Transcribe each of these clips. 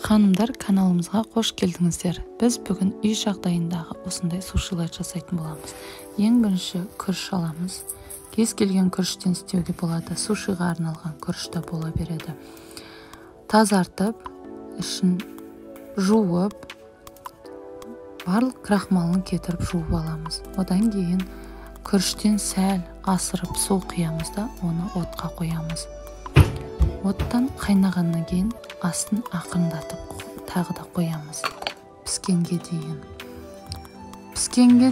Ханымдар, каналымызға қош келдіңіздер. Біз бүгін үй жағдайындағы осындай сушилар жасайтын боламыз. Ең бірінші күріш аламыз. Кез келген күріштен істеуге болады. Сушиға арналған күріш те бола береді. Тазартып, ішін жуып, барлық крахмалын кетіріп жуып аламыз. Одан кейін күріштен сәл асырып су құямыз да оны отқа қоямыз. Оттан қайнағаннан кейін астын ақырындатып тағы да қоямыз. Піскенге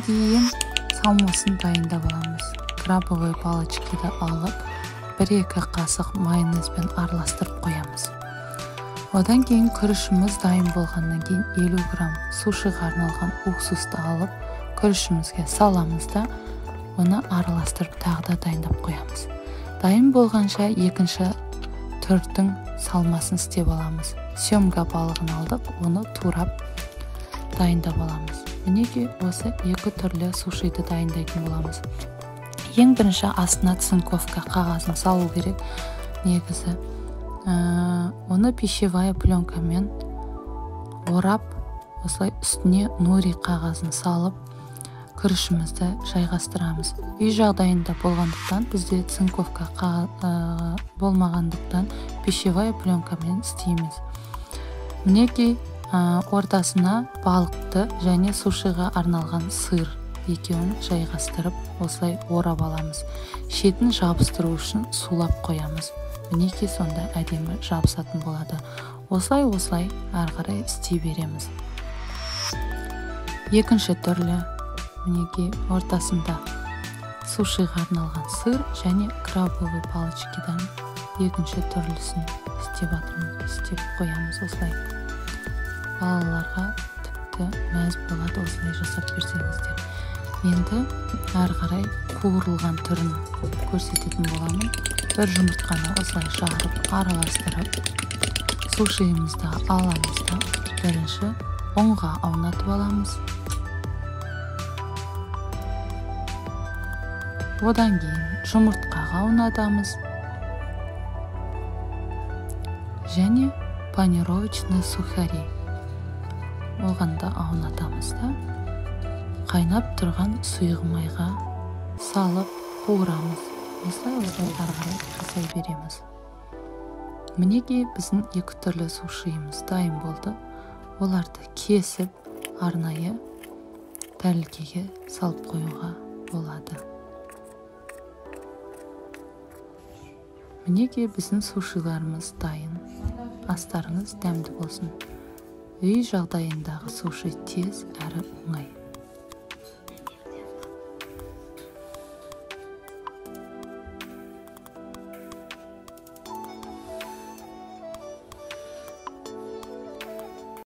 дейін салмасын дайындап аламыз. Крабовый палочкиді алып, 1-2 қасық майонезбен араластырып қоямыз. Одан кейін күрішіміз дайын болғаннан кейін 50 грамм сушиға арналған уксусты алып, күрішімізге саламыз да, оны араластырып тағы да дайындап қоямыз. Дайын болғанша екінші түрдің салмасын істеп аламыз. Семга балығын алдық, оны турап дайындап аламыз. Мінеки осы екі түрлі сушиді дайындайтын боламыз. Ең бірінші астына цинковка қағазын салу керек. Негізі оны пищевая пленкамен орап, осылай үстіне нури қағазын салып, күрішімізді жайғастырамыз. Үй жағдайында болғандықтан, бізде цинковка болмағандықтан пищевая пленкамен істейміз. Мінеки ортасына балықты және сушиға арналған сыр екеуін жайғастырып, осылай орап аламыз. Шетін жабыстыру үшін сулап қоямыз. Мінеки сонда әдемі жабысатын болады. Осылай ары қарай істей береміз. Екінші түрлі, мінеки ортасында сушиға арналған сыр және крабовый палочкидан екінші түрлісін істеп қоямыз. Осылай балаларға тіпті мәз болады, осылай жасап берсеңіздер. Енді ары қарай қуырылған түрін көрсететін боламын. Бір жұмыртқаны осылай жарып, араластырып, сушиімізді аламыз да, бірінші ұнға аунатып аламыз. Одан кейін жұмыртқаға аунатамыз. Және панировочный сухари. Оған да аунатамыз да. Қайнап тұрған сұйық майға салып қуырамыз. Осылай ары қарай жасай береміз. Мінеки біздің екі түрлі сушиіміз дайын болды. Оларды кесіп, арнайы тәрелкеге салып қоюға болады. Мінеки біздің сушиларымыз дайын. Астарыңыз дәмді болсын. Үй жағдайындағы суши тез әрі оңай.